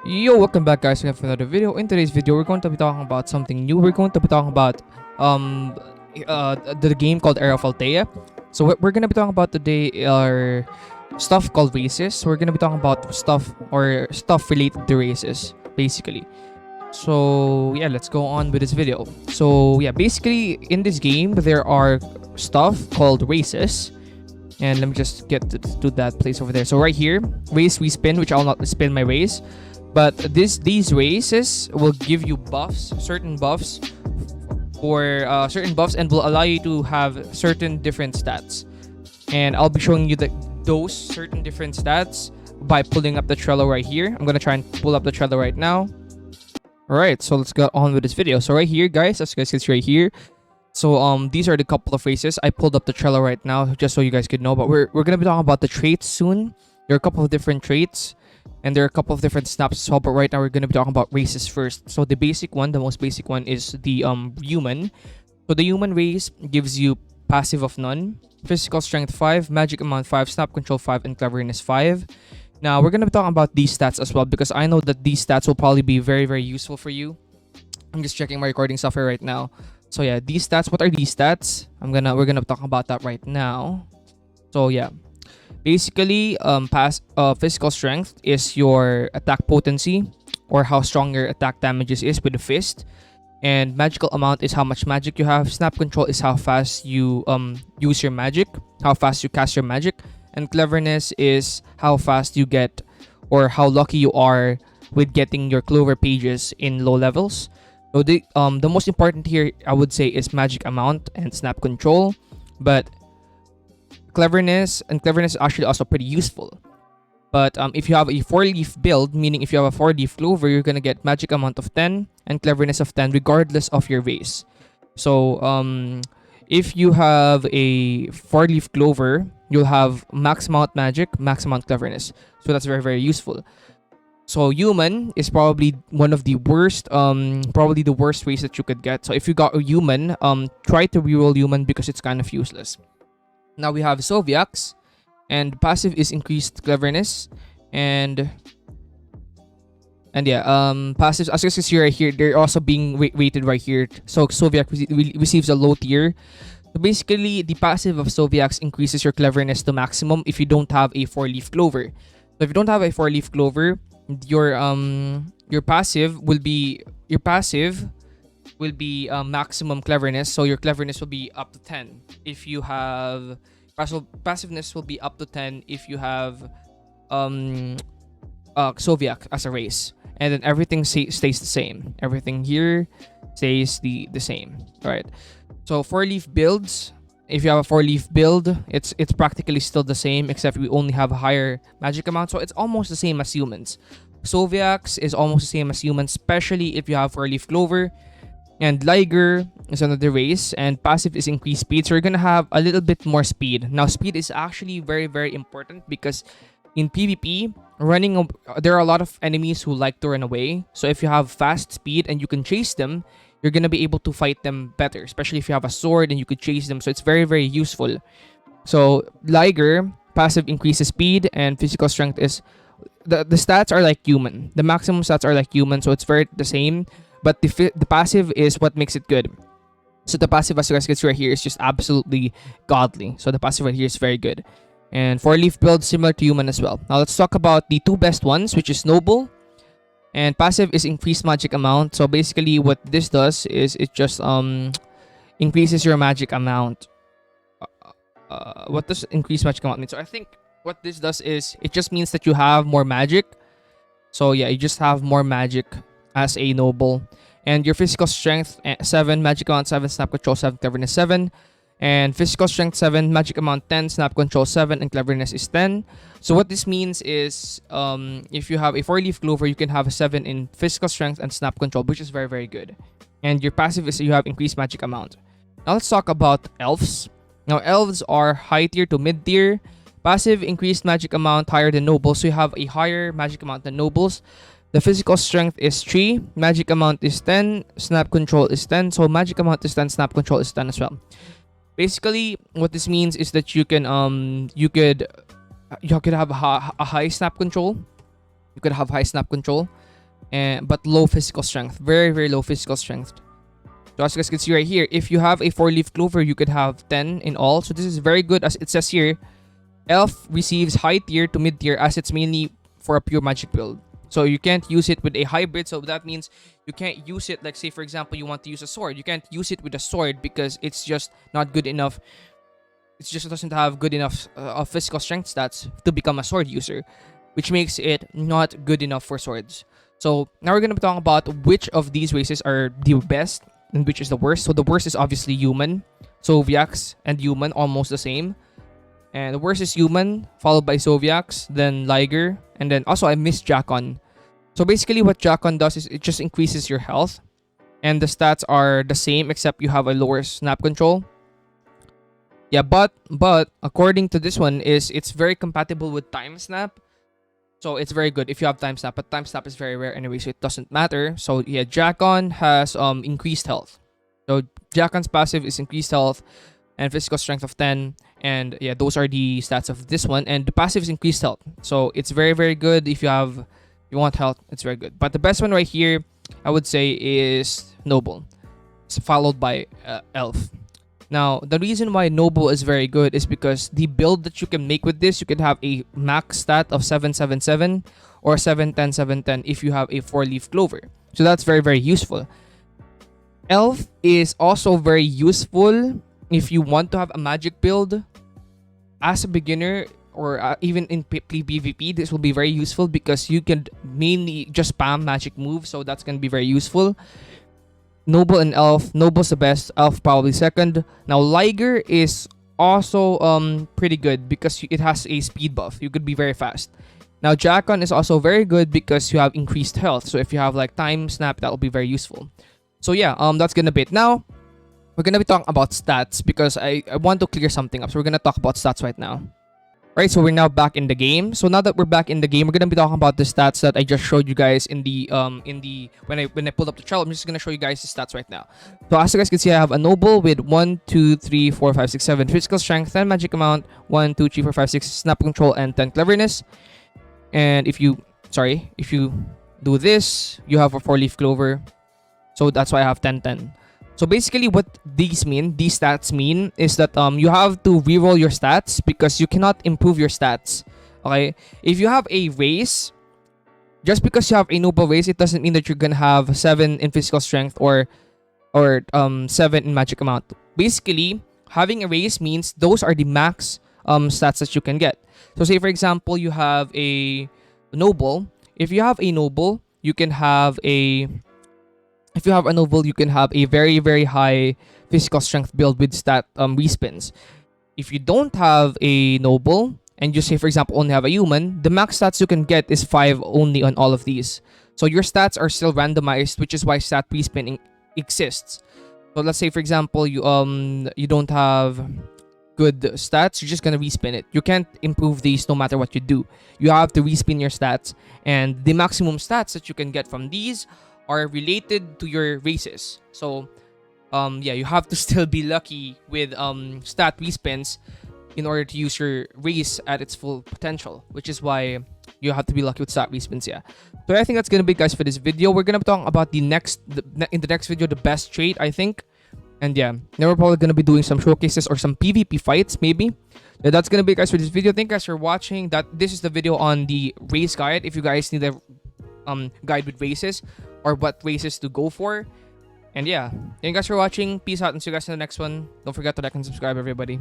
Yo, welcome back guys again for another video. In today's video, we're going to be talking about something new. We're going to be talking about um the game called Era of Althea. So what we're going to be talking about today are stuff called races. We're going to be talking about stuff related to races, basically. So yeah, let's go on with this video. So yeah, basically in this game there are stuff called races. And let me just get to that place over there. So right here, race we spin, which I'll not spin my race. But these races will give you buffs, certain buffs, and will allow you to have certain different stats. And I'll be showing you those certain different stats by pulling up the Trello right here. I'm gonna try and pull up the Trello right now. Alright, so let's get on with this video. So right here, guys, as you guys can see right here. So these are the couple of races. I pulled up the Trello right now just so you guys could know. But we're gonna be talking about the traits soon. There are a couple of different traits. And there are a couple of different snaps as well, but right now we're going to be talking about races first. So the most basic one is the human. So the human race gives you passive of none, physical strength 5, magic amount 5, snap control 5, and cleverness 5. Now we're going to be talking about these stats as well because I know that these stats will probably be very, very useful for you. I'm just checking my recording software right now. So yeah, these stats, what are these stats? We're gonna talk about that right now. So yeah. Basically, physical strength is your attack potency or how strong your attack damages is with the fist. And magical amount is how much magic you have. Snap control is how fast you use your magic, how fast you cast your magic. And cleverness is how fast you get or how lucky you are with getting your clover pages in low levels. So the most important here, I would say, is magic amount and snap control. But cleverness is actually also pretty useful. But if you have a 4-leaf build, meaning if you have a 4-leaf clover, you're gonna get magic amount of 10 and cleverness of 10 regardless of your race. So if you have a 4-leaf clover, you'll have max amount magic, max amount cleverness. So that's very, very useful. So human is probably one of the worst, probably the worst race that you could get. So if you got a human, try to reroll human because it's kind of useless. Now we have Soviaks, and passive is increased cleverness, and yeah, passives, as you can see right here, they're also being weighted right here. So Soviak receives a low tier. So basically, the passive of Soviaks increases your cleverness to maximum if you don't have a 4-leaf clover. So if you don't have a 4-leaf clover, your passive will be maximum cleverness, so your cleverness will be up to 10 if you have passiveness will be up to 10 if you have Soviak as a race, and then everything stays the same. Everything here stays the same. All right, so 4-leaf builds, if you have a 4-leaf build, it's practically still the same, except we only have a higher magic amount, so it's almost the same as humans. Soviaks is almost the same as humans, especially if you have 4-leaf clover. And Liger is another race, and passive is increased speed, so you're gonna have a little bit more speed. Now speed is actually very, very important because in PvP, there are a lot of enemies who like to run away. So if you have fast speed and you can chase them, you're gonna be able to fight them better, especially if you have a sword and you could chase them. So it's very, very useful. So Liger, passive increases speed, and physical strength is the stats are like human. The maximum stats are like human, so it's very the same. But the passive is what makes it good. So the passive, as you guys can see right here, is just absolutely godly. So the passive right here is very good. And 4-leaf build similar to human as well. Now let's talk about the two best ones, which is noble. And passive is increased magic amount. So basically what this does is it just increases your magic amount. What does increased magic amount mean? So I think what this does is it just means that you have more magic. So yeah, you just have more magic as a noble. And your physical strength 7, magic amount 7, snap control 7, cleverness 7. And physical strength 7, magic amount 10, snap control 7, and cleverness is 10. So what this means is if you have a 4-leaf clover, you can have a 7 in physical strength and snap control, which is very, very good. And your passive is you have increased magic amount. Now let's talk about elves. Now elves are high tier to mid tier. Passive increased magic amount higher than nobles, so you have a higher magic amount than nobles. The physical strength is 3, magic amount is 10, snap control is 10. So magic amount is 10, snap control is 10 as well. Basically, what this means is that you could have a high snap control. You could have high snap control. and but low physical strength. Very, very low physical strength. So as you guys can see right here, if you have a 4-leaf clover, you could have 10 in all. So this is very good. As it says here, elf receives high tier to mid tier as it's mainly for a pure magic build. So you can't use it with a hybrid. So that means you can't use it, like say for example, you want to use a sword. You can't use it with a sword because it's just not good enough. It just doesn't have good enough of physical strength stats to become a sword user, which makes it not good enough for swords. So now we're going to be talking about which of these races are the best and which is the worst. So the worst is obviously human. Soviaks and human almost the same. And the worst is human, followed by Soviaks, then Liger, and then also I missed Jakon. So basically what Jakon does is it just increases your health. And the stats are the same except you have a lower snap control. Yeah, but according to this one is it's very compatible with time snap. So it's very good if you have time snap, but time snap is very rare anyway, so it doesn't matter. So yeah, Jakon has increased health. So Jakon's passive is increased health and physical strength of 10. And yeah, those are the stats of this one. And the passive is increased health. So it's very, very good if you want health. It's very good. But the best one right here, I would say, is Noble. It's followed by Elf. Now, the reason why Noble is very good is because the build that you can make with this, you can have a max stat of 777 or 710, 710 if you have a 4-leaf clover. So that's very, very useful. Elf is also very useful if you want to have a magic build as a beginner or even in PvP. This will be very useful because you can mainly just spam magic moves. So that's going to be very useful. Noble and Elf. Noble's the best. Elf probably second. Now Liger is also pretty good because it has a speed buff. You could be very fast. Now Jakon is also very good because you have increased health. So if you have like time snap, that will be very useful. So yeah, that's gonna be it. Now we're gonna be talking about stats because I want to clear something up. So we're gonna talk about stats right now. Right, so we're now back in the game. So now that we're back in the game, we're gonna be talking about the stats that I just showed you guys in the when I pulled up the chart. I'm just gonna show you guys the stats right now. So as you guys can see, I have a Noble with 1, 2, 3, 4, 5, 6, 7 physical strength, 10 magic amount, 1, 2, 3, 4, 5, 6 snap control, and 10 cleverness. And if you do this, you have a 4-leaf clover. So that's why I have 10, 10. So basically what these stats mean is that you have to reroll your stats because you cannot improve your stats. Okay? If you have a race, just because you have a noble race, it doesn't mean that you're gonna have 7 in physical strength or 7 in magic amount. Basically, having a race means those are the max stats that you can get. So say for example, you have a noble. If you have a noble, you can have a very, very high physical strength build with stat respins. If you don't have a noble and you say for example only have a human, the max stats you can get is 5 only on all of these. So your stats are still randomized, which is why stat respinning exists. So let's say for example you don't have good stats, you're just gonna respin it. You can't improve these no matter what you do. You have to respin your stats, and the maximum stats that you can get from these are related to your races. So yeah, you have to still be lucky with stat respins in order to use your race at its full potential, which is why you have to be lucky with stat respins. Yeah, so I think that's gonna be guys for this video. We're gonna be talking about in the next video the best trait, I think. And yeah, then we're probably gonna be doing some showcases or some PvP fights maybe. Yeah, that's gonna be guys for this video. Thank you guys for watching. This is the video on the race guide. If you guys need a guide with races or what races to go for. And yeah, thank you guys for watching. Peace out and see you guys in the next one. Don't forget to like and subscribe, everybody.